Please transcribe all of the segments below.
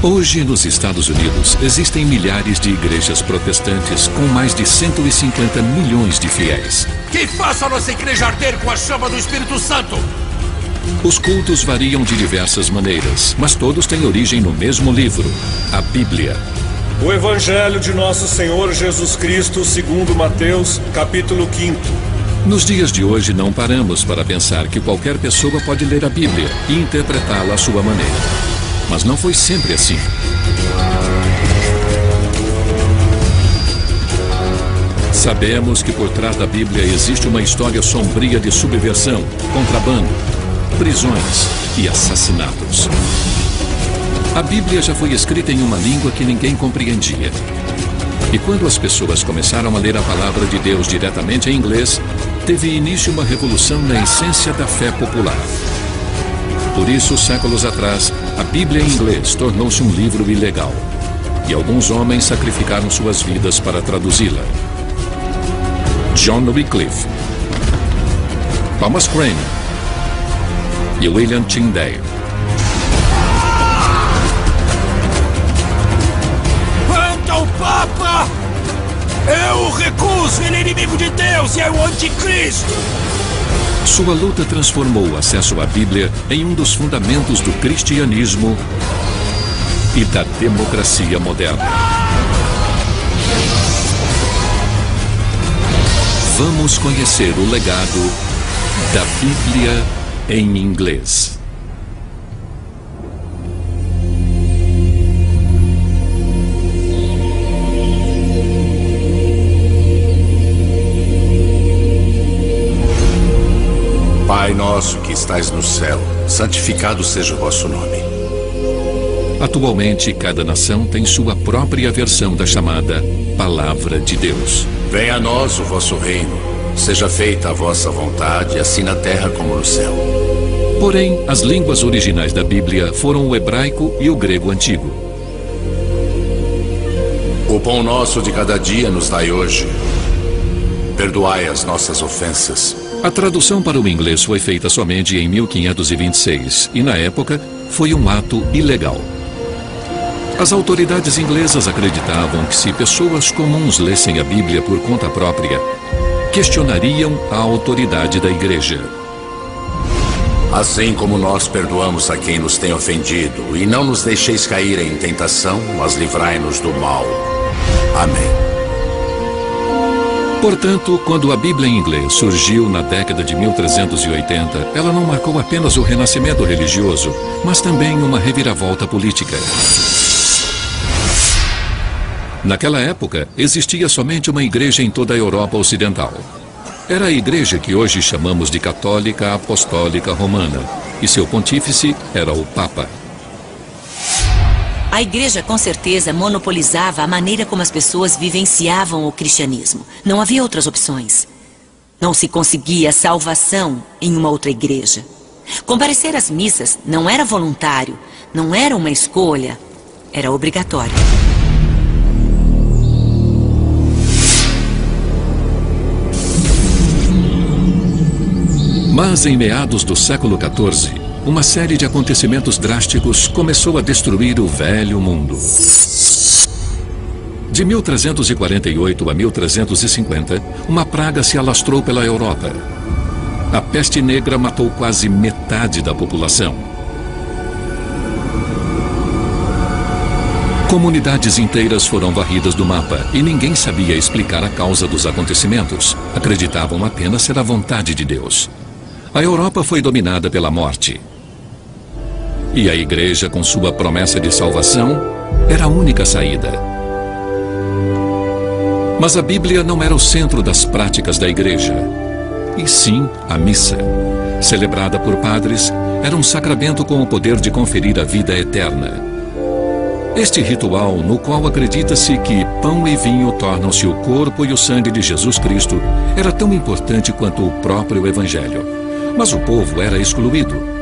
Hoje, nos Estados Unidos, existem milhares de igrejas protestantes com mais de 150 milhões de fiéis. Que faça a nossa igreja arder com a chama do Espírito Santo! Os cultos variam de diversas maneiras, mas todos têm origem no mesmo livro, a Bíblia. O Evangelho de Nosso Senhor Jesus Cristo, segundo Mateus, capítulo 5. Nos dias de hoje, não paramos para pensar que qualquer pessoa pode ler a Bíblia e interpretá-la à sua maneira. Mas não foi sempre assim. Sabemos que por trás da Bíblia existe uma história sombria de subversão, contrabando, prisões e assassinatos. A Bíblia já foi escrita em uma língua que ninguém compreendia. E quando as pessoas começaram a ler a palavra de Deus diretamente em inglês, teve início uma revolução na essência da fé popular. Por isso, séculos atrás, a Bíblia em inglês tornou-se um livro ilegal. E alguns homens sacrificaram suas vidas para traduzi-la. John Wycliffe, Thomas Cranmer e William Tyndale. Quanto ao Papa, eu o recuso, ele é inimigo de Deus e é o anticristo. Sua luta transformou o acesso à Bíblia em um dos fundamentos do cristianismo e da democracia moderna. Vamos conhecer o legado da Bíblia em inglês. Pai nosso que estais no céu, santificado seja o vosso nome. Atualmente, cada nação tem sua própria versão da chamada Palavra de Deus. Venha a nós o vosso reino, seja feita a vossa vontade, assim na terra como no céu. Porém, as línguas originais da Bíblia foram o hebraico e o grego antigo. O pão nosso de cada dia nos dai hoje. Perdoai as nossas ofensas. A tradução para o inglês foi feita somente em 1526 e, na época, foi um ato ilegal. As autoridades inglesas acreditavam que se pessoas comuns lessem a Bíblia por conta própria, questionariam a autoridade da igreja. Assim como nós perdoamos a quem nos tem ofendido, e não nos deixeis cair em tentação, mas livrai-nos do mal. Amém. Portanto, quando a Bíblia em inglês surgiu na década de 1380, ela não marcou apenas o renascimento religioso, mas também uma reviravolta política. Naquela época, existia somente uma igreja em toda a Europa Ocidental. Era a igreja que hoje chamamos de Católica Apostólica Romana, e seu pontífice era o Papa. A igreja, com certeza, monopolizava a maneira como as pessoas vivenciavam o cristianismo. Não havia outras opções. Não se conseguia salvação em uma outra igreja. Comparecer às missas não era voluntário, não era uma escolha, era obrigatório. Mas em meados do século XIV, uma série de acontecimentos drásticos começou a destruir o velho mundo. De 1348 a 1350, uma praga se alastrou pela Europa. A peste negra matou quase metade da população. Comunidades inteiras foram varridas do mapa e ninguém sabia explicar a causa dos acontecimentos. Acreditavam apenas ser a vontade de Deus. A Europa foi dominada pela morte. E a igreja, com sua promessa de salvação, era a única saída. Mas a Bíblia não era o centro das práticas da igreja, e sim a missa. Celebrada por padres, era um sacramento com o poder de conferir a vida eterna. Este ritual, no qual acredita-se que pão e vinho tornam-se o corpo e o sangue de Jesus Cristo, era tão importante quanto o próprio Evangelho. Mas o povo era excluído.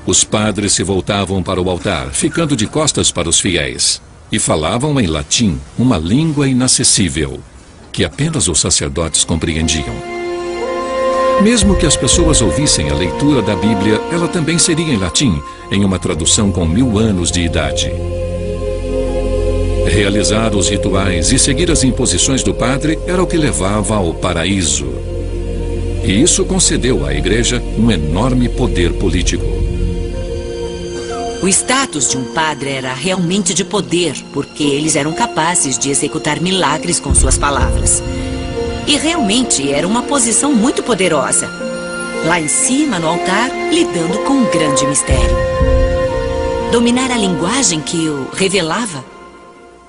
Os padres se voltavam para o altar, ficando de costas para os fiéis, e falavam em latim, uma língua inacessível, que apenas os sacerdotes compreendiam. Mesmo que as pessoas ouvissem a leitura da Bíblia, ela também seria em latim, em uma tradução com 1000 anos de idade. Realizar os rituais e seguir as imposições do padre era o que levava ao paraíso. E isso concedeu à igreja um enorme poder político. O status de um padre era realmente de poder, porque eles eram capazes de executar milagres com suas palavras. E realmente era uma posição muito poderosa. Lá em cima, no altar, lidando com um grande mistério. Dominar a linguagem que o revelava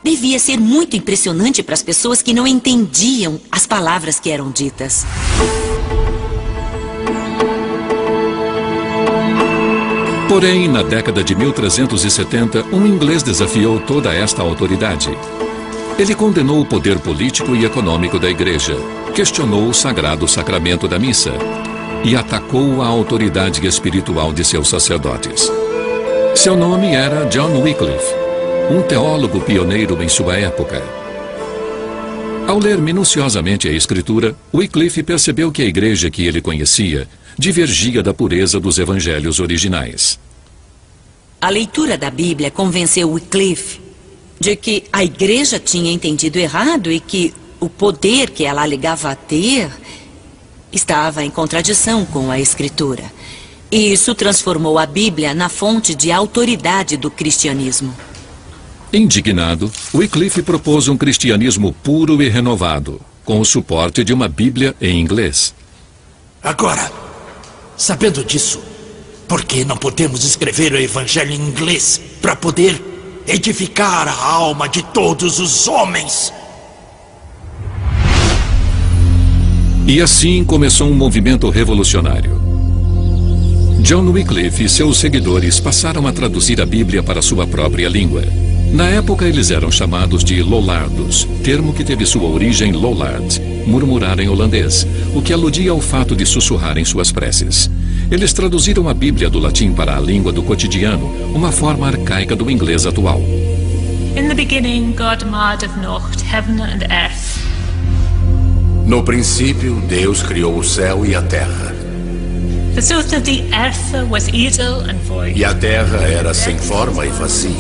devia ser muito impressionante para as pessoas que não entendiam as palavras que eram ditas. Porém, na década de 1370, um inglês desafiou toda esta autoridade. Ele condenou o poder político e econômico da igreja, questionou o sagrado sacramento da missa e atacou a autoridade espiritual de seus sacerdotes. Seu nome era John Wycliffe, um teólogo pioneiro em sua época. Ao ler minuciosamente a escritura, Wycliffe percebeu que a igreja que ele conhecia divergia da pureza dos evangelhos originais. A leitura da Bíblia convenceu Wycliffe de que a igreja tinha entendido errado e que o poder que ela alegava ter estava em contradição com a Escritura. E isso transformou a Bíblia na fonte de autoridade do cristianismo. Indignado, Wycliffe propôs um cristianismo puro e renovado, com o suporte de uma Bíblia em inglês. Agora, sabendo disso, por que não podemos escrever o Evangelho em inglês para poder edificar a alma de todos os homens? E assim começou um movimento revolucionário. John Wycliffe e seus seguidores passaram a traduzir a Bíblia para sua própria língua. Na época, eles eram chamados de Lollardos, termo que teve sua origem Lollard, murmurar em holandês, o que aludia ao fato de sussurrar em suas preces. Eles traduziram a Bíblia do latim para a língua do cotidiano, uma forma arcaica do inglês atual. In the beginning, God made of Nocht heaven and earth. No princípio, Deus criou o céu e a terra. The surface of the earth was idle and void. E a terra era sem forma e vazia.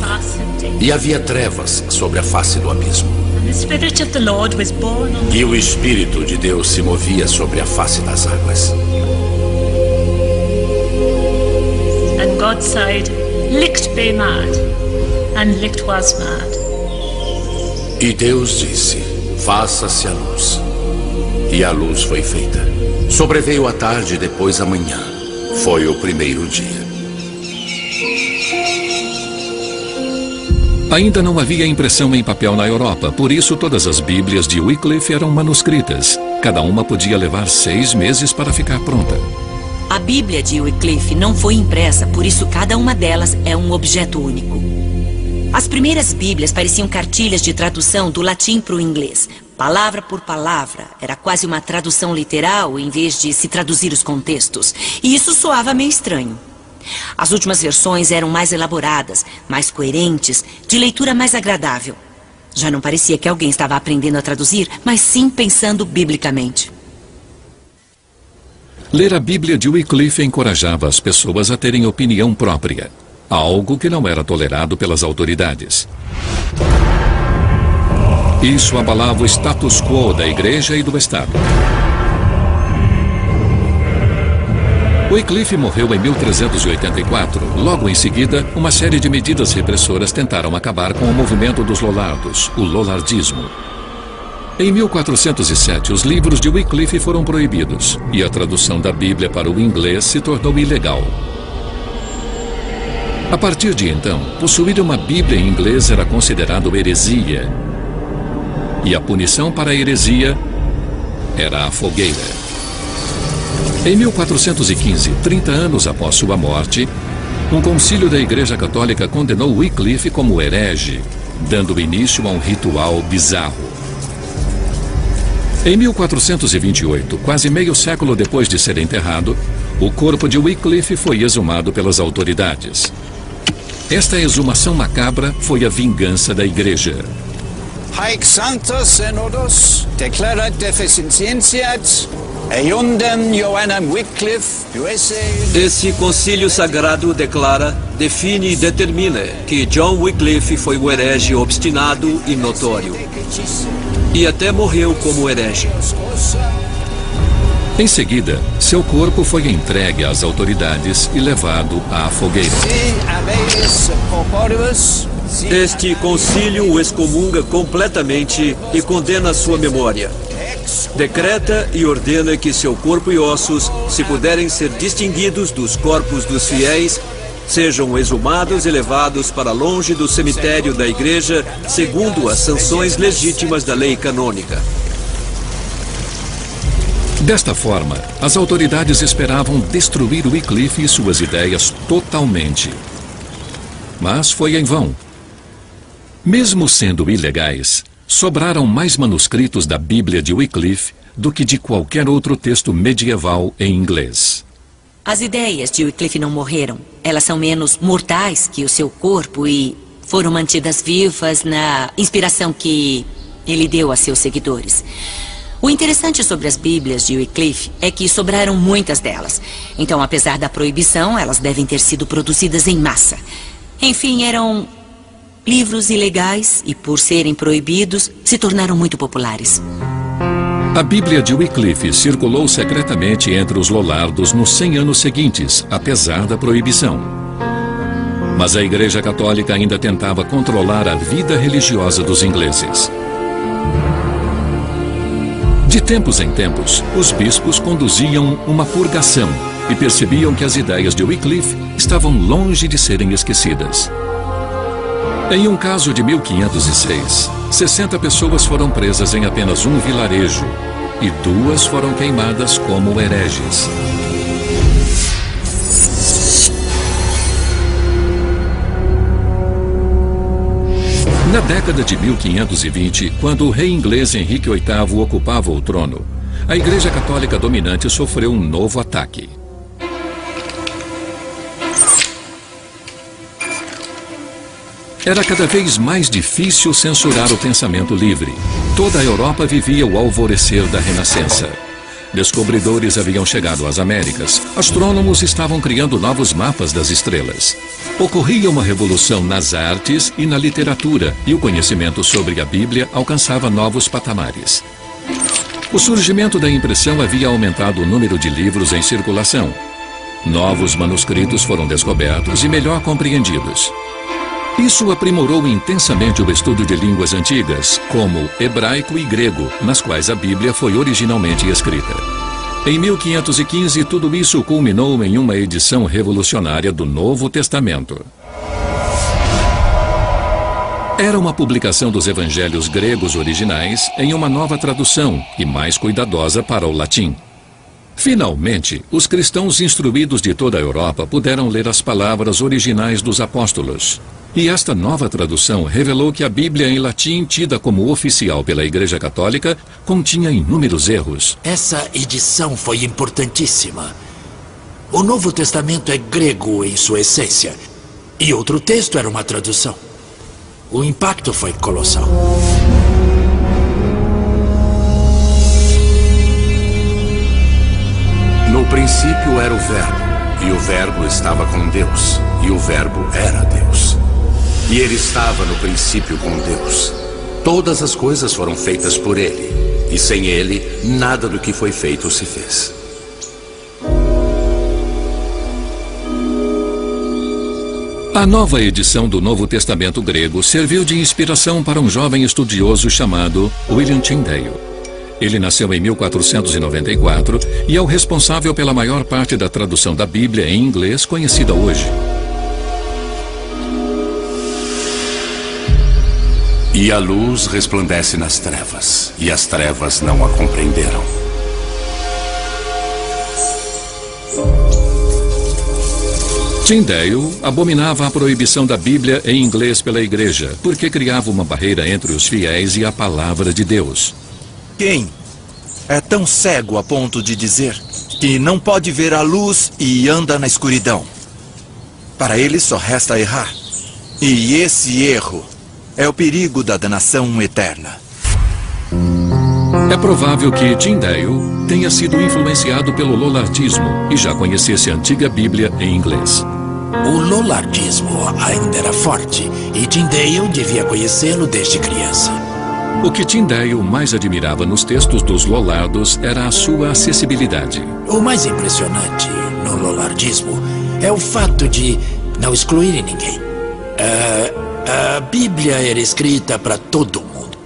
E havia trevas sobre a face do abismo. And the Spirit of the Lord was born on the... E o Espírito de Deus se movia sobre a face das águas. And God said, Licht be mad. And Licht was mad. E Deus disse, faça-se a luz. E a luz foi feita. Sobreveio a tarde e depois a manhã. Foi o primeiro dia. Ainda não havia impressão em papel na Europa, por isso todas as Bíblias de Wycliffe eram manuscritas. Cada uma podia levar 6 meses para ficar pronta. A Bíblia de Wycliffe não foi impressa, por isso cada uma delas é um objeto único. As primeiras Bíblias pareciam cartilhas de tradução do latim para o inglês. Palavra por palavra, era quase uma tradução literal em vez de se traduzir os contextos. E isso soava meio estranho. As últimas versões eram mais elaboradas, mais coerentes, de leitura mais agradável. Já não parecia que alguém estava aprendendo a traduzir, mas sim pensando biblicamente. Ler a Bíblia de Wycliffe encorajava as pessoas a terem opinião própria, algo que não era tolerado pelas autoridades. Isso abalava o status quo da igreja e do Estado. Wycliffe morreu em 1384. Logo em seguida, uma série de medidas repressoras tentaram acabar com o movimento dos Lollardos, o Lollardismo. Em 1407, os livros de Wycliffe foram proibidos e a tradução da Bíblia para o inglês se tornou ilegal. A partir de então, possuir uma Bíblia em inglês era considerado heresia. E a punição para a heresia era a fogueira. Em 1415, 30 anos após sua morte, um concílio da Igreja Católica condenou Wycliffe como herege, dando início a um ritual bizarro. Em 1428, quase meio século depois de ser enterrado, o corpo de Wycliffe foi exumado pelas autoridades. Esta exumação macabra foi a vingança da Igreja. Haec sanctos synodos declarat deficientiat eundem Johannem Wycliffe USA. Esse concílio sagrado declara, define e determina que John Wycliffe foi um herege obstinado e notório. E até morreu como herege. Em seguida, seu corpo foi entregue às autoridades e levado à fogueira. Este concílio o excomunga completamente e condena sua memória. Decreta e ordena que seu corpo e ossos, se puderem ser distinguidos dos corpos dos fiéis, sejam exumados e levados para longe do cemitério da igreja, segundo as sanções legítimas da lei canônica. Desta forma, as autoridades esperavam destruir Wycliffe e suas ideias totalmente. Mas foi em vão. Mesmo sendo ilegais, sobraram mais manuscritos da Bíblia de Wycliffe do que de qualquer outro texto medieval em inglês. As ideias de Wycliffe não morreram. Elas são menos mortais que o seu corpo e foram mantidas vivas na inspiração que ele deu a seus seguidores. O interessante sobre as Bíblias de Wycliffe é que sobraram muitas delas. Então, apesar da proibição, elas devem ter sido produzidas em massa. Enfim, eram livros ilegais e, por serem proibidos, se tornaram muito populares. A Bíblia de Wycliffe circulou secretamente entre os lollardos nos 100 anos seguintes, apesar da proibição. Mas a Igreja Católica ainda tentava controlar a vida religiosa dos ingleses. De tempos em tempos, os bispos conduziam uma purgação e percebiam que as ideias de Wycliffe estavam longe de serem esquecidas. Em um caso de 1506, 60 pessoas foram presas em apenas um vilarejo e 2 foram queimadas como hereges. Na década de 1520, quando o rei inglês Henrique VIII ocupava o trono, a Igreja Católica dominante sofreu um novo ataque. Era cada vez mais difícil censurar o pensamento livre. Toda a Europa vivia o alvorecer da Renascença. Descobridores haviam chegado às Américas. Astrônomos estavam criando novos mapas das estrelas. Ocorria uma revolução nas artes e na literatura, e o conhecimento sobre a Bíblia alcançava novos patamares. O surgimento da impressão havia aumentado o número de livros em circulação. Novos manuscritos foram descobertos e melhor compreendidos. Isso aprimorou intensamente o estudo de línguas antigas, como hebraico e grego, nas quais a Bíblia foi originalmente escrita. Em 1515, tudo isso culminou em uma edição revolucionária do Novo Testamento. Era uma publicação dos evangelhos gregos originais em uma nova tradução e mais cuidadosa para o latim. Finalmente, os cristãos instruídos de toda a Europa puderam ler as palavras originais dos apóstolos. E esta nova tradução revelou que a Bíblia em latim, tida como oficial pela Igreja Católica, continha inúmeros erros. Essa edição foi importantíssima. O Novo Testamento é grego em sua essência, e outro texto era uma tradução. O impacto foi colossal. No princípio era o Verbo, e o Verbo estava com Deus, e o Verbo era Deus. E ele estava no princípio com Deus. Todas as coisas foram feitas por ele, e sem ele, nada do que foi feito se fez. A nova edição do Novo Testamento grego serviu de inspiração para um jovem estudioso chamado William Tyndale. Ele nasceu em 1494 e é o responsável pela maior parte da tradução da Bíblia em inglês conhecida hoje. E a luz resplandece nas trevas, e as trevas não a compreenderam. Tyndale abominava a proibição da Bíblia em inglês pela Igreja, porque criava uma barreira entre os fiéis e a palavra de Deus. Quem é tão cego a ponto de dizer que não pode ver a luz e anda na escuridão? Para ele só resta errar. E esse erro É o perigo da danação eterna. É provável que Tyndale tenha sido influenciado pelo lollardismo e já conhecesse a antiga Bíblia em inglês. O lollardismo ainda era forte e Tyndale devia conhecê-lo desde criança. O que Tyndale mais admirava nos textos dos lollardos era a sua acessibilidade. O mais impressionante no lollardismo é o fato de não excluírem ninguém. A Bíblia era escrita para todo mundo.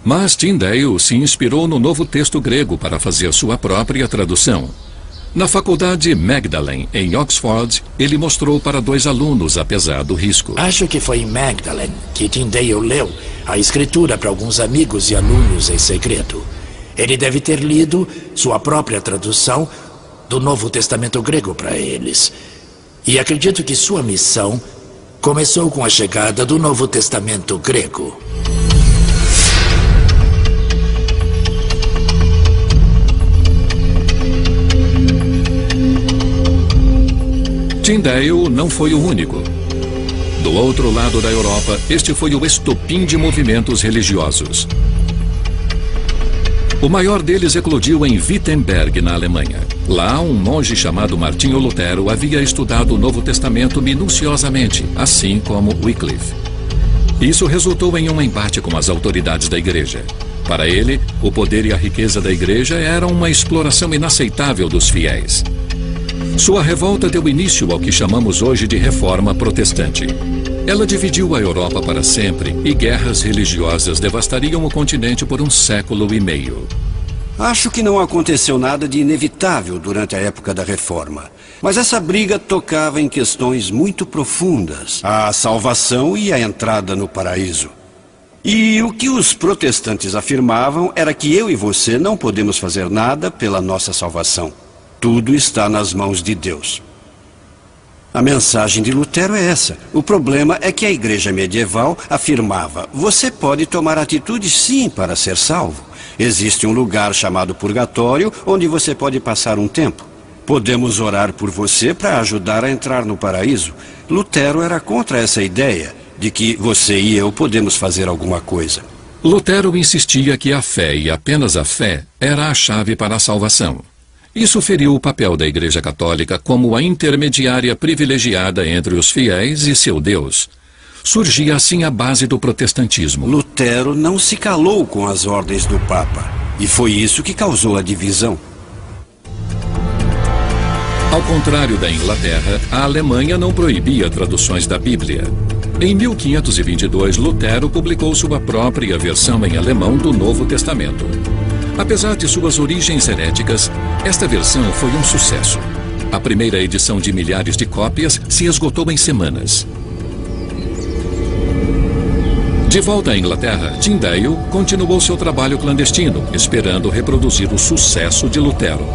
Mas Tyndale se inspirou no novo texto grego para fazer sua própria tradução. Na faculdade Magdalen, em Oxford, ele mostrou para 2 alunos, apesar do risco. Acho que foi em Magdalen que Tyndale leu a escritura para alguns amigos e alunos em segredo. Ele deve ter lido sua própria tradução do Novo Testamento grego para eles. E acredito que sua missão começou com a chegada do Novo Testamento grego. Tyndale não foi o único. Do outro lado da Europa, este foi o estopim de movimentos religiosos. O maior deles eclodiu em Wittenberg, na Alemanha. Lá, um monge chamado Martinho Lutero havia estudado o Novo Testamento minuciosamente, assim como Wycliffe. Isso resultou em um embate com as autoridades da igreja. Para ele, o poder e a riqueza da igreja eram uma exploração inaceitável dos fiéis. Sua revolta deu início ao que chamamos hoje de Reforma Protestante. Ela dividiu a Europa para sempre e guerras religiosas devastariam o continente por 1 século e meio. Acho que não aconteceu nada de inevitável durante a época da Reforma. Mas essa briga tocava em questões muito profundas. A salvação e a entrada no paraíso. E o que os protestantes afirmavam era que eu e você não podemos fazer nada pela nossa salvação. Tudo está nas mãos de Deus. A mensagem de Lutero é essa. O problema é que a igreja medieval afirmava: você pode tomar atitudes sim para ser salvo. Existe um lugar chamado purgatório onde você pode passar um tempo. Podemos orar por você para ajudar a entrar no paraíso. Lutero era contra essa ideia de que você e eu podemos fazer alguma coisa. Lutero insistia que a fé e apenas a fé era a chave para a salvação. Isso feriu o papel da Igreja Católica como a intermediária privilegiada entre os fiéis e seu Deus. Surgia assim a base do protestantismo. Lutero não se calou com as ordens do Papa, e foi isso que causou a divisão. Ao contrário da Inglaterra, a Alemanha não proibia traduções da Bíblia. Em 1522, Lutero publicou sua própria versão em alemão do Novo Testamento. Apesar de suas origens heréticas, esta versão foi um sucesso. A primeira edição de milhares de cópias se esgotou em semanas. De volta à Inglaterra, Tyndale continuou seu trabalho clandestino, esperando reproduzir o sucesso de Lutero.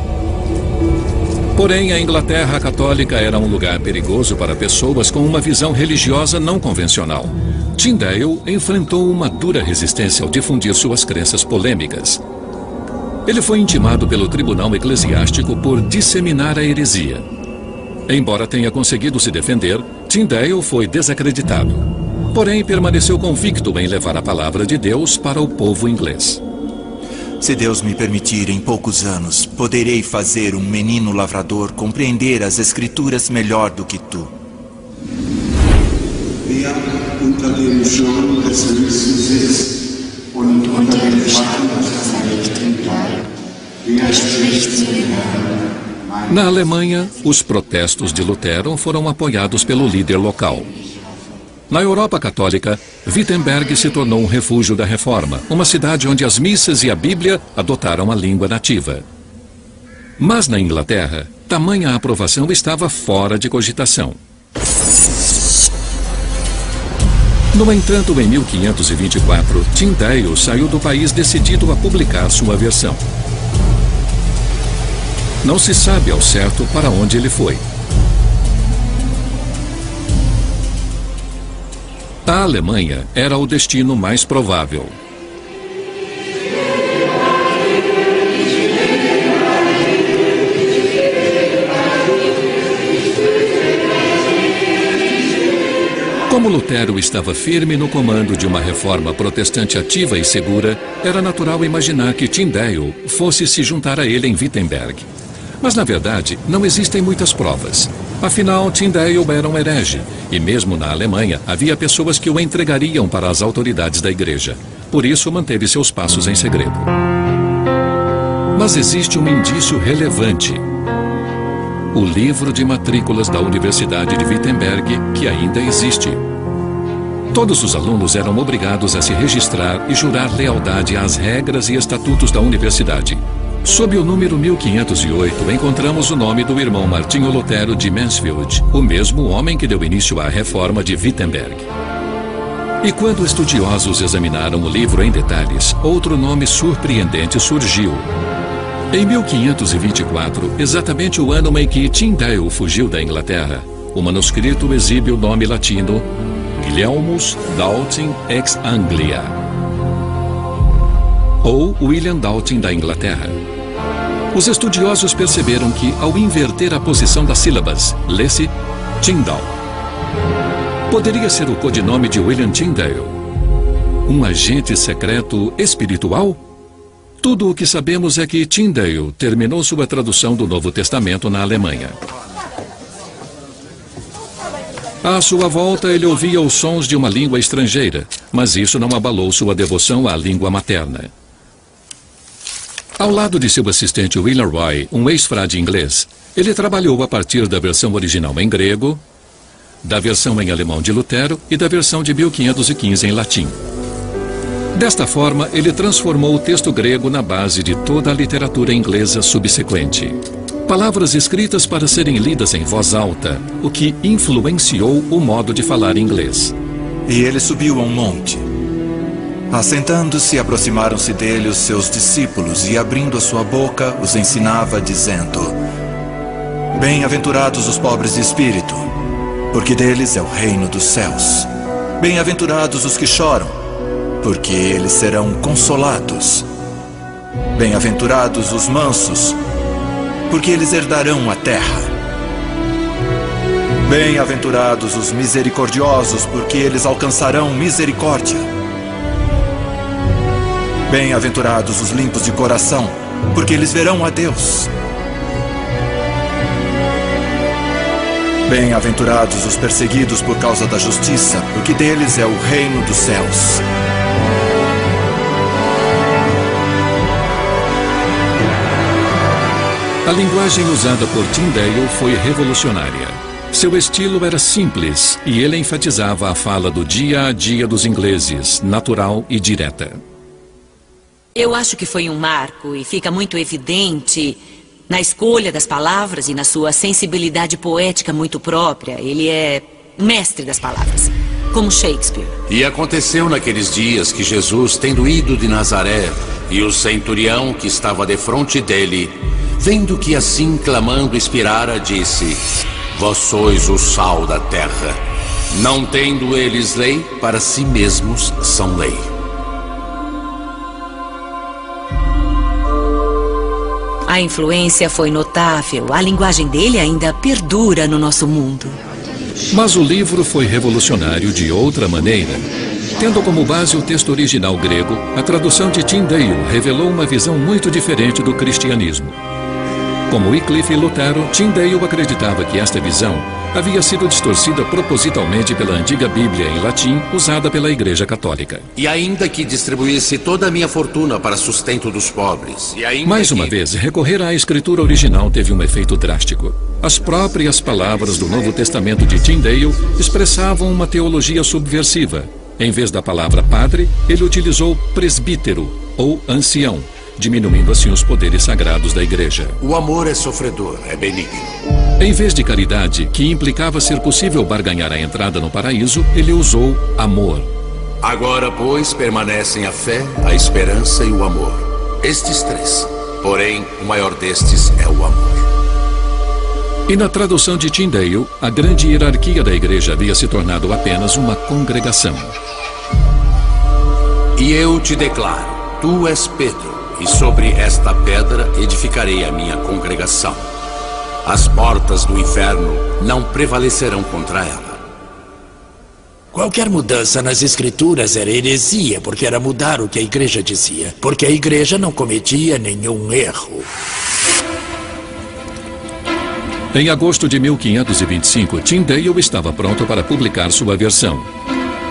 Porém, a Inglaterra católica era um lugar perigoso para pessoas com uma visão religiosa não convencional. Tyndale enfrentou uma dura resistência ao difundir suas crenças polêmicas. Ele foi intimado pelo tribunal eclesiástico por disseminar a heresia. Embora tenha conseguido se defender, Tyndale foi desacreditado. Porém, permaneceu convicto em levar a palavra de Deus para o povo inglês. Se Deus me permitir, em poucos anos, poderei fazer um menino lavrador compreender as Escrituras melhor do que tu. Unter dem Schirm des Höchsten sitzt und unter dem Schatten des Allmächtigen bleibt, wer spricht zu den Herrn? Na Alemanha, os protestos de Lutero foram apoiados pelo líder local. Na Europa Católica, Wittenberg se tornou um refúgio da Reforma, uma cidade onde as missas e a Bíblia adotaram a língua nativa. Mas na Inglaterra, tamanha aprovação estava fora de cogitação. No entanto, em 1524, Tyndale saiu do país decidido a publicar sua versão. Não se sabe ao certo para onde ele foi. A Alemanha era o destino mais provável. Como Lutero estava firme no comando de uma reforma protestante ativa e segura, era natural imaginar que Tyndale fosse se juntar a ele em Wittenberg. Mas, na verdade, não existem muitas provas. Afinal, Tyndale era um herege, e mesmo na Alemanha havia pessoas que o entregariam para as autoridades da igreja. Por isso, manteve seus passos em segredo. Mas existe um indício relevante. O livro de matrículas da Universidade de Wittenberg, que ainda existe. Todos os alunos eram obrigados a se registrar e jurar lealdade às regras e estatutos da universidade. Sob o número 1508, encontramos o nome do irmão Martinho Lutero de Mansfield, o mesmo homem que deu início à reforma de Wittenberg. E quando estudiosos examinaram o livro em detalhes, outro nome surpreendente surgiu. Em 1524, exatamente o ano em que Tyndale fugiu da Inglaterra, o manuscrito exibe o nome latino Guilhelmus Daltin ex Anglia, ou William Daltin da Inglaterra. Os estudiosos perceberam que, ao inverter a posição das sílabas, lê-se Tyndall. Poderia ser o codinome de William Tyndale, um agente secreto espiritual? Tudo o que sabemos é que Tyndale terminou sua tradução do Novo Testamento na Alemanha. À sua volta, ele ouvia os sons de uma língua estrangeira, mas isso não abalou sua devoção à língua materna. Ao lado de seu assistente William Roy, um ex-frade inglês, ele trabalhou a partir da versão original em grego, da versão em alemão de Lutero e da versão de 1515 em latim. Desta forma, ele transformou o texto grego na base de toda a literatura inglesa subsequente. Palavras escritas para serem lidas em voz alta, o que influenciou o modo de falar inglês. E ele subiu a um monte. Assentando-se, aproximaram-se dele os seus discípulos e, abrindo a sua boca, os ensinava, dizendo: Bem-aventurados os pobres de espírito, porque deles é o reino dos céus. Bem-aventurados os que choram, porque eles serão consolados. Bem-aventurados os mansos, porque eles herdarão a terra. Bem-aventurados os misericordiosos, porque eles alcançarão misericórdia. Bem-aventurados os limpos de coração, porque eles verão a Deus. Bem-aventurados os perseguidos por causa da justiça, porque deles é o reino dos céus. A linguagem usada por Tyndale foi revolucionária. Seu estilo era simples e ele enfatizava a fala do dia a dia dos ingleses, natural e direta. Eu acho que foi um marco e fica muito evidente na escolha das palavras e na sua sensibilidade poética muito própria. Ele é mestre das palavras, como Shakespeare. E aconteceu naqueles dias que Jesus, tendo ido de Nazaré, e o centurião que estava defronte dele, vendo que assim clamando expirara, disse: Vós sois o sal da terra. Não tendo eles lei, para si mesmos são lei. A influência foi notável. A linguagem dele ainda perdura no nosso mundo. Mas o livro foi revolucionário de outra maneira. Tendo como base o texto original grego, a tradução de Tyndale revelou uma visão muito diferente do cristianismo. Como Wycliffe e Lutero, Tyndale acreditava que esta visão havia sido distorcida propositalmente pela antiga Bíblia em latim, usada pela Igreja Católica. E ainda que distribuísse toda a minha fortuna para sustento dos pobres. Mais uma vez, recorrer à escritura original teve um efeito drástico. As próprias palavras do Novo Testamento de Tyndale expressavam uma teologia subversiva. Em vez da palavra padre, ele utilizou presbítero ou ancião, diminuindo assim os poderes sagrados da igreja. O amor é sofredor, é benigno. Em vez de caridade, que implicava ser possível barganhar a entrada no paraíso, ele usou amor. Agora, pois, permanecem a fé, a esperança e o amor. Estes três. Porém, o maior destes é o amor. E na tradução de Tyndale, a grande hierarquia da igreja havia se tornado apenas uma congregação. E eu te declaro, tu és Pedro, e sobre esta pedra edificarei a minha congregação. As portas do inferno não prevalecerão contra ela. Qualquer mudança nas escrituras era heresia, porque era mudar o que a igreja dizia. Porque a igreja não cometia nenhum erro. Em agosto de 1525, Tyndale estava pronto para publicar sua versão.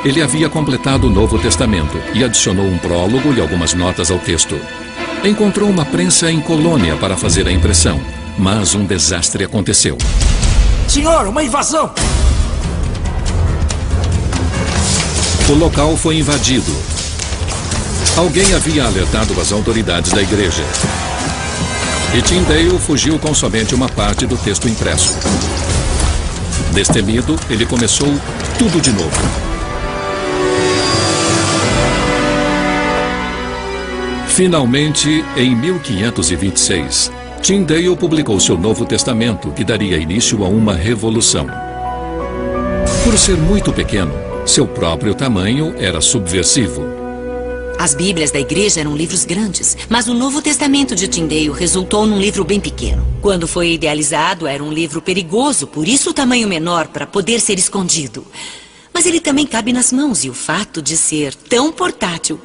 Ele havia completado o Novo Testamento e adicionou um prólogo e algumas notas ao texto. Encontrou uma prensa em Colônia para fazer a impressão, mas um desastre aconteceu. Senhor, uma invasão! O local foi invadido. Alguém havia alertado as autoridades da igreja. E Tyndale fugiu com somente uma parte do texto impresso. Destemido, ele começou tudo de novo. Finalmente, em 1526, Tyndale publicou seu Novo Testamento, que daria início a uma revolução. Por ser muito pequeno, seu próprio tamanho era subversivo. As Bíblias da igreja eram livros grandes, mas o Novo Testamento de Tyndale resultou num livro bem pequeno. Quando foi idealizado, era um livro perigoso, por isso o tamanho menor, para poder ser escondido. Mas ele também cabe nas mãos, e o fato de ser tão portátil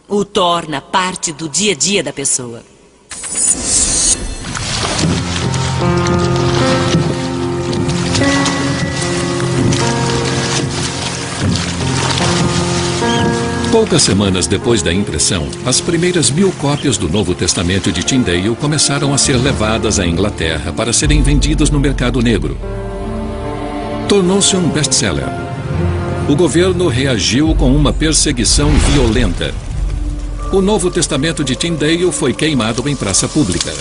o torna parte do dia a dia da pessoa. Poucas semanas depois da impressão, as primeiras 1000 cópias do Novo Testamento de Tyndale começaram a ser levadas à Inglaterra para serem vendidas no mercado negro. Tornou-se um best-seller. O governo reagiu com uma perseguição violenta. O Novo Testamento de Tyndale foi queimado em praça pública.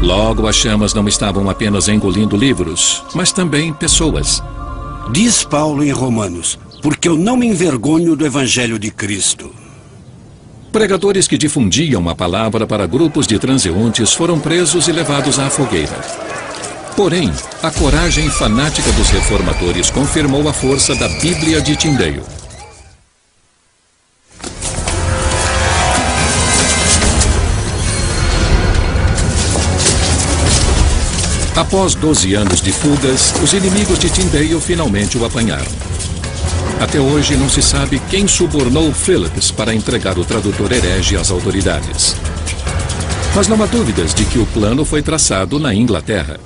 Logo, as chamas não estavam apenas engolindo livros, mas também pessoas. Diz Paulo em Romanos: porque eu não me envergonho do Evangelho de Cristo. Pregadores que difundiam a palavra para grupos de transeuntes foram presos e levados à fogueira. Porém, a coragem fanática dos reformadores confirmou a força da Bíblia de Tyndale. Após 12 anos de fugas, os inimigos de Tyndale finalmente o apanharam. Até hoje não se sabe quem subornou Phillips para entregar o tradutor herege às autoridades. Mas não há dúvidas de que o plano foi traçado na Inglaterra.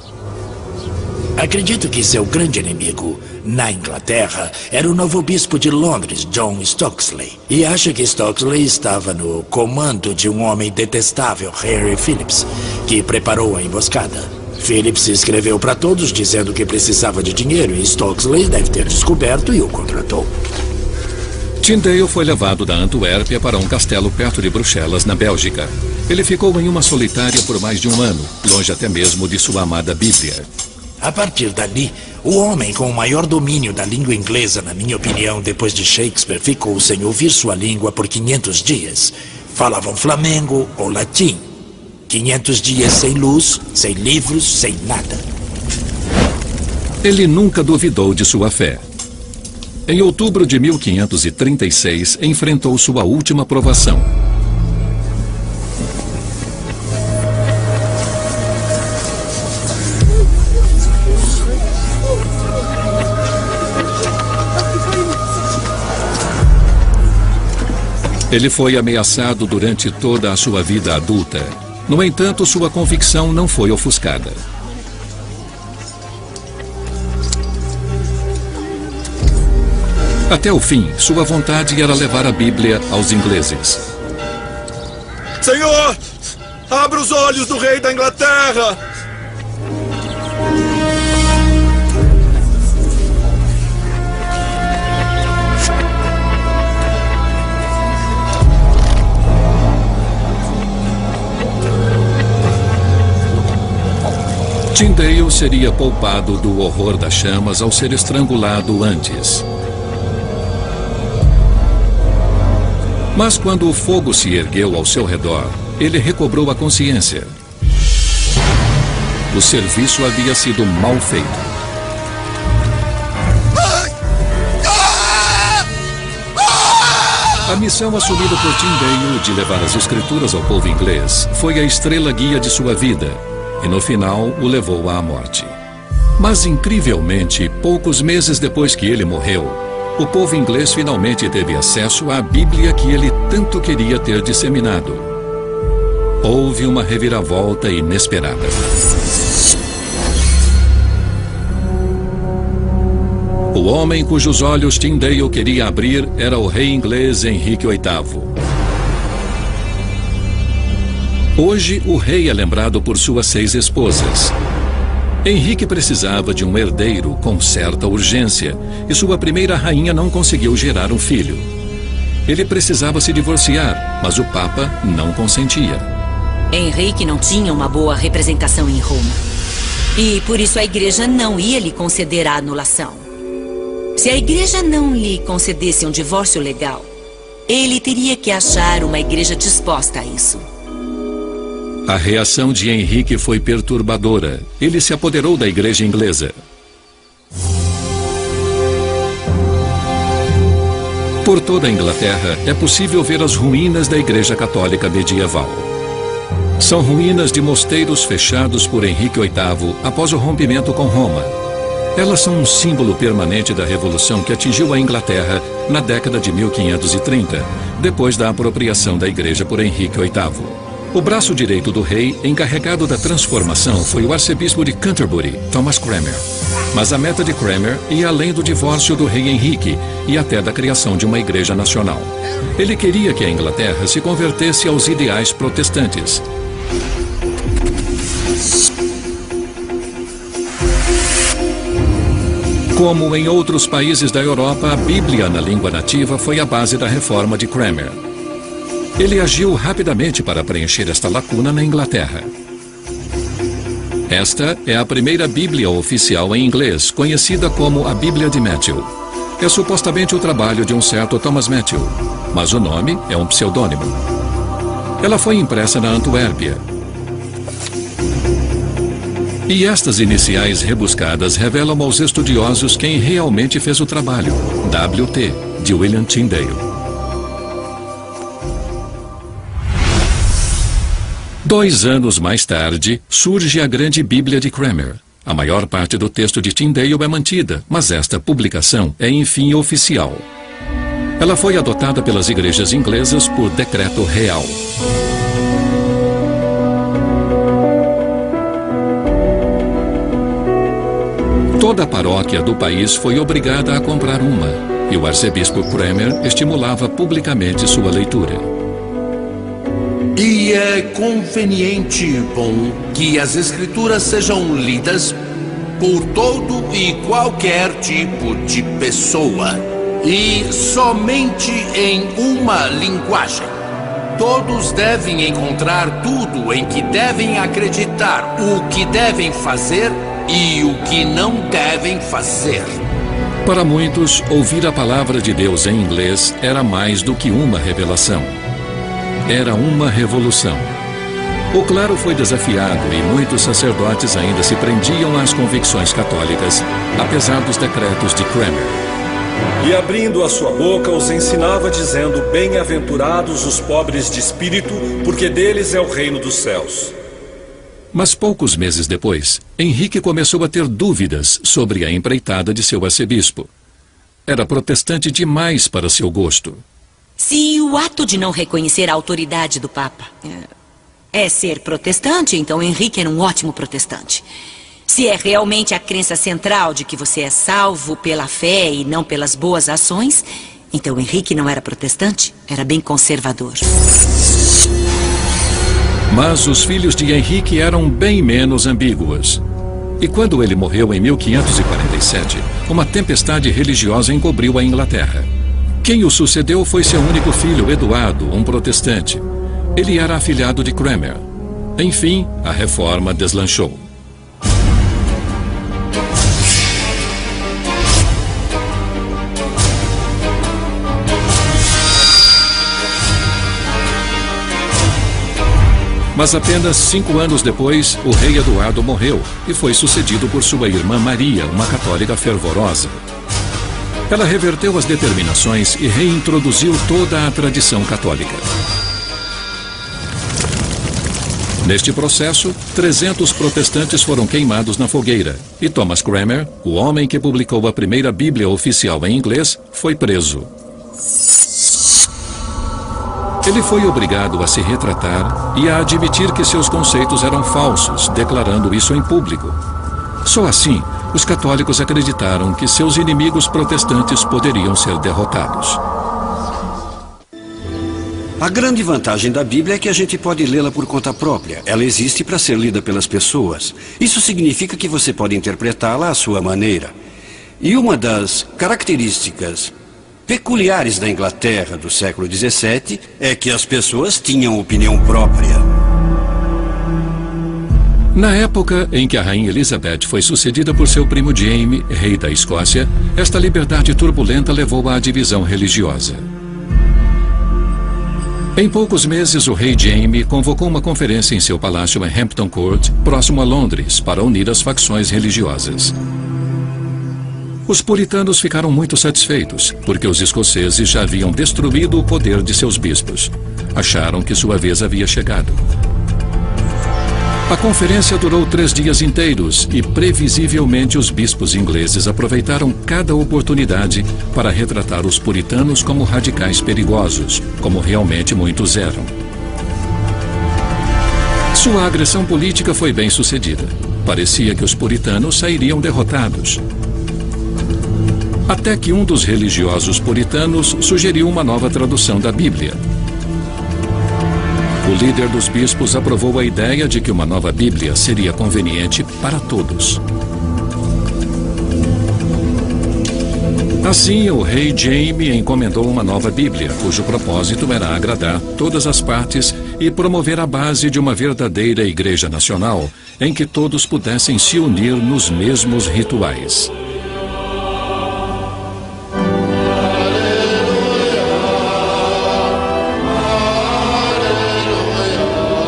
Acredito que seu grande inimigo na Inglaterra era o novo bispo de Londres, John Stokesley. E acho que Stokesley estava no comando de um homem detestável, Harry Phillips, que preparou a emboscada. Phillips escreveu para todos dizendo que precisava de dinheiro e Stokesley deve ter descoberto e o contratou. Tyndale foi levado da Antuérpia para um castelo perto de Bruxelas, na Bélgica. Ele ficou em uma solitária por mais de um ano, longe até mesmo de sua amada Bíblia. A partir dali, o homem com o maior domínio da língua inglesa, na minha opinião, depois de Shakespeare, ficou sem ouvir sua língua por 500 dias. Falavam flamengo ou latim. 500 dias sem luz, sem livros, sem nada. Ele nunca duvidou de sua fé. Em outubro de 1536, enfrentou sua última provação. Ele foi ameaçado durante toda a sua vida adulta. No entanto, sua convicção não foi ofuscada. Até o fim, sua vontade era levar a Bíblia aos ingleses. Senhor, abra os olhos do rei da Inglaterra! Tyndale seria poupado do horror das chamas ao ser estrangulado antes. Mas quando o fogo se ergueu ao seu redor, ele recobrou a consciência. O serviço havia sido mal feito. A missão assumida por Tyndale de levar as escrituras ao povo inglês foi a estrela guia de sua vida. E no final, o levou à morte. Mas, incrivelmente, poucos meses depois que ele morreu, o povo inglês finalmente teve acesso à Bíblia que ele tanto queria ter disseminado. Houve uma reviravolta inesperada. O homem cujos olhos Tyndale queria abrir era o rei inglês Henrique VIII. Hoje, o rei é lembrado por suas 6 esposas. Henrique precisava de um herdeiro com certa urgência, e sua primeira rainha não conseguiu gerar um filho. Ele precisava se divorciar, mas o Papa não consentia. Henrique não tinha uma boa representação em Roma. E por isso a igreja não ia lhe conceder a anulação. Se a igreja não lhe concedesse um divórcio legal, ele teria que achar uma igreja disposta a isso. A reação de Henrique foi perturbadora. Ele se apoderou da igreja inglesa. Por toda a Inglaterra é possível ver as ruínas da igreja católica medieval. São ruínas de mosteiros fechados por Henrique VIII após o rompimento com Roma. Elas são um símbolo permanente da revolução que atingiu a Inglaterra na década de 1530, depois da apropriação da igreja por Henrique VIII. O braço direito do rei, encarregado da transformação, foi o arcebispo de Canterbury, Thomas Cranmer. Mas a meta de Cranmer ia além do divórcio do rei Henrique e até da criação de uma igreja nacional. Ele queria que a Inglaterra se convertesse aos ideais protestantes. Como em outros países da Europa, a Bíblia na língua nativa foi a base da reforma de Cranmer. Ele agiu rapidamente para preencher esta lacuna na Inglaterra. Esta é a primeira Bíblia oficial em inglês, conhecida como a Bíblia de Matthew. É supostamente o trabalho de um certo Thomas Matthew, mas o nome é um pseudônimo. Ela foi impressa na Antuérpia. E estas iniciais rebuscadas revelam aos estudiosos quem realmente fez o trabalho, W.T., de William Tyndale. 2 anos mais tarde, surge a grande Bíblia de Cranmer. A maior parte do texto de Tyndale é mantida, mas esta publicação é enfim oficial. Ela foi adotada pelas igrejas inglesas por decreto real. Toda a paróquia do país foi obrigada a comprar uma, e o arcebispo Cranmer estimulava publicamente sua leitura. E é conveniente e bom que as escrituras sejam lidas por todo e qualquer tipo de pessoa, e somente em uma linguagem. Todos devem encontrar tudo em que devem acreditar, o que devem fazer e o que não devem fazer. Para muitos, ouvir a palavra de Deus em inglês era mais do que uma revelação. Era uma revolução. O clero foi desafiado e muitos sacerdotes ainda se prendiam às convicções católicas, apesar dos decretos de Cranmer. E abrindo a sua boca, os ensinava dizendo: bem-aventurados os pobres de espírito, porque deles é o reino dos céus. Mas poucos meses depois, Henrique começou a ter dúvidas sobre a empreitada de seu arcebispo. Era protestante demais para seu gosto. Se o ato de não reconhecer a autoridade do Papa é ser protestante, então Henrique era um ótimo protestante. Se é realmente a crença central de que você é salvo pela fé e não pelas boas ações, então Henrique não era protestante, era bem conservador. Mas os filhos de Henrique eram bem menos ambíguos. E quando ele morreu em 1547, uma tempestade religiosa encobriu a Inglaterra. Quem o sucedeu foi seu único filho, Eduardo, um protestante. Ele era afilhado de Cranmer. Enfim, a reforma deslanchou. Mas apenas 5 anos depois, o rei Eduardo morreu e foi sucedido por sua irmã Maria, uma católica fervorosa. Ela reverteu as determinações e reintroduziu toda a tradição católica. Neste processo, 300 protestantes foram queimados na fogueira e Thomas Cranmer, o homem que publicou a primeira Bíblia oficial em inglês, foi preso. Ele foi obrigado a se retratar e a admitir que seus conceitos eram falsos, declarando isso em público. Só assim, os católicos acreditaram que seus inimigos protestantes poderiam ser derrotados. A grande vantagem da Bíblia é que a gente pode lê-la por conta própria. Ela existe para ser lida pelas pessoas. Isso significa que você pode interpretá-la à sua maneira. E uma das características peculiares da Inglaterra do século XVII é que as pessoas tinham opinião própria. Na época em que a rainha Elizabeth foi sucedida por seu primo Jaime, rei da Escócia, esta liberdade turbulenta levou à divisão religiosa. Em poucos meses, o rei Jaime convocou uma conferência em seu palácio em Hampton Court, próximo a Londres, para unir as facções religiosas. Os puritanos ficaram muito satisfeitos, porque os escoceses já haviam destruído o poder de seus bispos. Acharam que sua vez havia chegado. A conferência durou 3 dias inteiros e, previsivelmente, os bispos ingleses aproveitaram cada oportunidade para retratar os puritanos como radicais perigosos, como realmente muitos eram. Sua agressão política foi bem sucedida. Parecia que os puritanos sairiam derrotados. Até que um dos religiosos puritanos sugeriu uma nova tradução da Bíblia. O líder dos bispos aprovou a ideia de que uma nova Bíblia seria conveniente para todos. Assim, o rei Jaime encomendou uma nova Bíblia, cujo propósito era agradar todas as partes e promover a base de uma verdadeira Igreja Nacional, em que todos pudessem se unir nos mesmos rituais.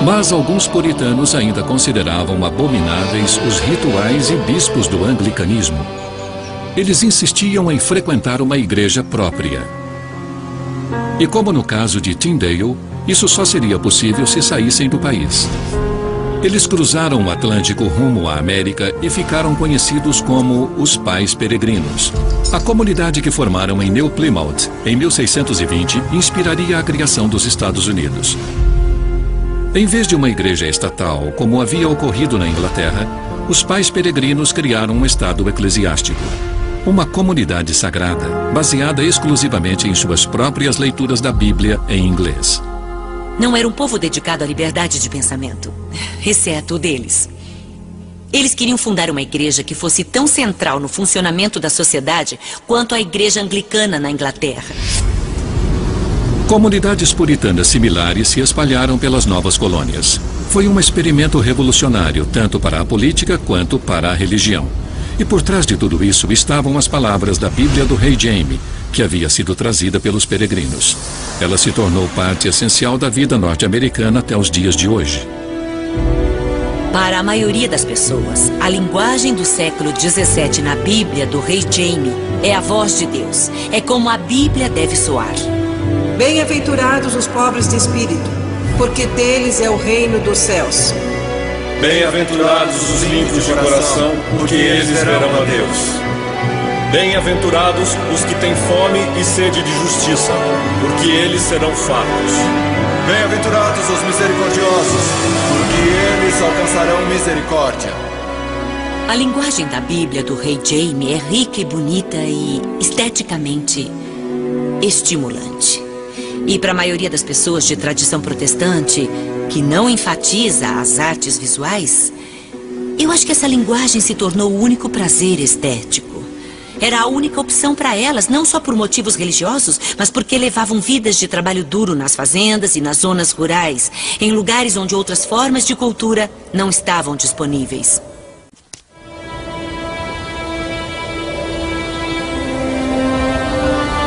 Mas alguns puritanos ainda consideravam abomináveis os rituais e bispos do anglicanismo. Eles insistiam em frequentar uma igreja própria. E como no caso de Tyndale, isso só seria possível se saíssem do país. Eles cruzaram o Atlântico rumo à América e ficaram conhecidos como os Pais Peregrinos. A comunidade que formaram em New Plymouth, em 1620, inspiraria a criação dos Estados Unidos. Em vez de uma igreja estatal, como havia ocorrido na Inglaterra, os Pais Peregrinos criaram um estado eclesiástico. Uma comunidade sagrada, baseada exclusivamente em suas próprias leituras da Bíblia em inglês. Não era um povo dedicado à liberdade de pensamento, exceto o deles. Eles queriam fundar uma igreja que fosse tão central no funcionamento da sociedade quanto a igreja anglicana na Inglaterra. Comunidades puritanas similares se espalharam pelas novas colônias. Foi um experimento revolucionário, tanto para a política quanto para a religião. E por trás de tudo isso estavam as palavras da Bíblia do rei Jaime, que havia sido trazida pelos peregrinos. Ela se tornou parte essencial da vida norte-americana até os dias de hoje. Para a maioria das pessoas, a linguagem do século XVII na Bíblia do rei Jaime é a voz de Deus. É como a Bíblia deve soar. Bem-aventurados os pobres de espírito, porque deles é o reino dos céus. Bem-aventurados os limpos de coração, porque eles verão a Deus. Bem-aventurados os que têm fome e sede de justiça, porque eles serão fartos. Bem-aventurados os misericordiosos, porque eles alcançarão misericórdia. A linguagem da Bíblia do rei Jaime é rica e bonita e esteticamente estimulante. E para a maioria das pessoas de tradição protestante, que não enfatiza as artes visuais, eu acho que essa linguagem se tornou o único prazer estético. Era a única opção para elas, não só por motivos religiosos, mas porque levavam vidas de trabalho duro nas fazendas e nas zonas rurais, em lugares onde outras formas de cultura não estavam disponíveis.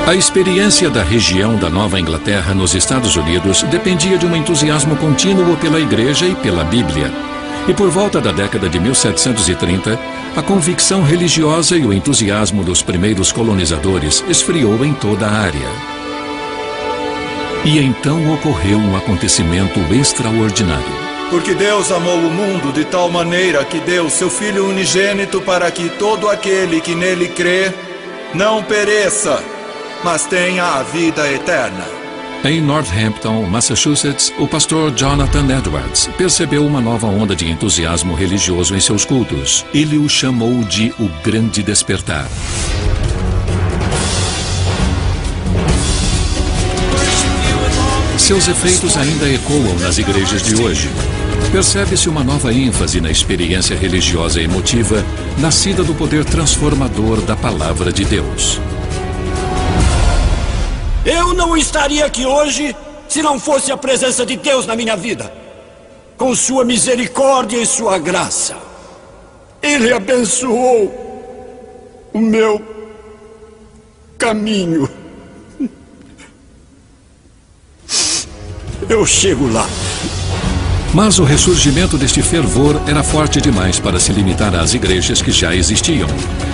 A experiência da região da Nova Inglaterra nos Estados Unidos dependia de um entusiasmo contínuo pela Igreja e pela Bíblia. E por volta da década de 1730, a convicção religiosa e o entusiasmo dos primeiros colonizadores esfriou em toda a área. E então ocorreu um acontecimento extraordinário. Porque Deus amou o mundo de tal maneira que deu seu Filho unigênito para que todo aquele que nele crê não pereça, mas tenha a vida eterna. Em Northampton, Massachusetts, o pastor Jonathan Edwards percebeu uma nova onda de entusiasmo religioso em seus cultos. Ele o chamou de o Grande Despertar. Seus efeitos ainda ecoam nas igrejas de hoje. Percebe-se uma nova ênfase na experiência religiosa e emotiva, nascida do poder transformador da Palavra de Deus. Eu não estaria aqui hoje se não fosse a presença de Deus na minha vida. Com sua misericórdia e sua graça. Ele abençoou o meu caminho. Eu chego lá. Mas o ressurgimento deste fervor era forte demais para se limitar às igrejas que já existiam.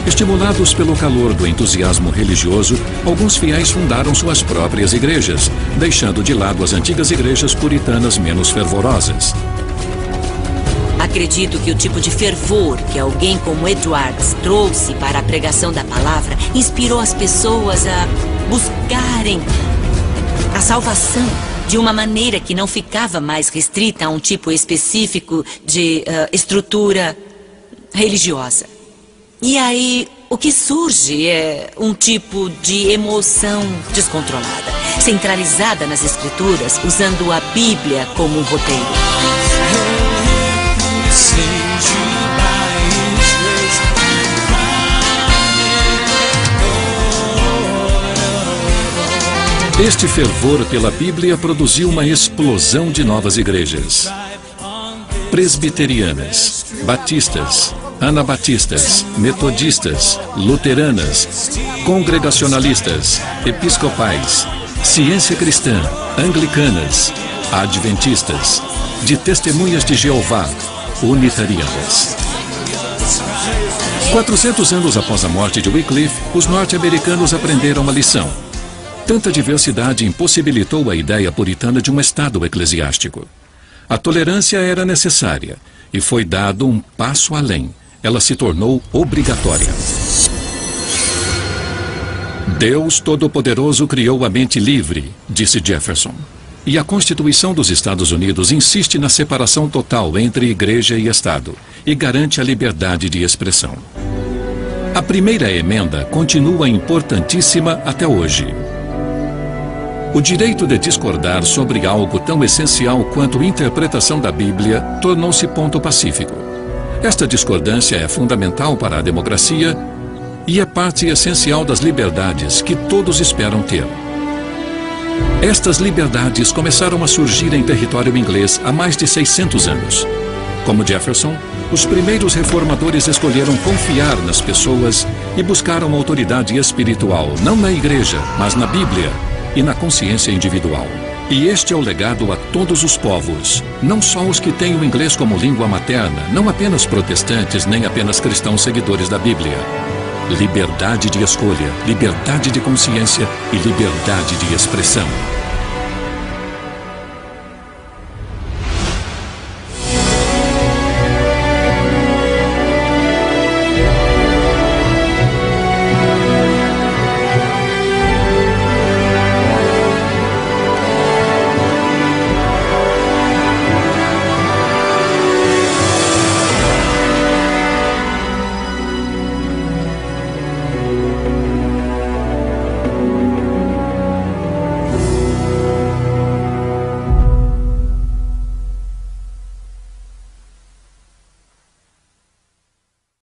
Estimulados pelo calor do entusiasmo religioso, alguns fiéis fundaram suas próprias igrejas, deixando de lado as antigas igrejas puritanas menos fervorosas. Acredito que o tipo de fervor que alguém como Edwards trouxe para a pregação da palavra inspirou as pessoas a buscarem a salvação de uma maneira que não ficava mais restrita a um tipo específico de estrutura religiosa. E aí, o que surge é um tipo de emoção descontrolada, centralizada nas escrituras, usando a Bíblia como um roteiro. Este fervor pela Bíblia produziu uma explosão de novas igrejas. Presbiterianas, batistas, anabatistas, metodistas, luteranas, congregacionalistas, episcopais, ciência cristã, anglicanas, adventistas, de testemunhas de Jeová, unitarianas. 400 anos após a morte de Wycliffe, os norte-americanos aprenderam uma lição. Tanta diversidade impossibilitou a ideia puritana de um Estado eclesiástico. A tolerância era necessária e foi dado um passo além. Ela se tornou obrigatória. Deus Todo-Poderoso criou a mente livre, disse Jefferson. E a Constituição dos Estados Unidos insiste na separação total entre igreja e Estado e garante a liberdade de expressão. A primeira emenda continua importantíssima até hoje. O direito de discordar sobre algo tão essencial quanto a interpretação da Bíblia tornou-se ponto pacífico. Esta discordância é fundamental para a democracia e é parte essencial das liberdades que todos esperam ter. Estas liberdades começaram a surgir em território inglês há mais de 600 anos. Como Jefferson, os primeiros reformadores escolheram confiar nas pessoas e buscaram autoridade espiritual, não na igreja, mas na Bíblia e na consciência individual. E este é o legado a todos os povos, não só os que têm o inglês como língua materna, não apenas protestantes, nem apenas cristãos seguidores da Bíblia. Liberdade de escolha, liberdade de consciência e liberdade de expressão.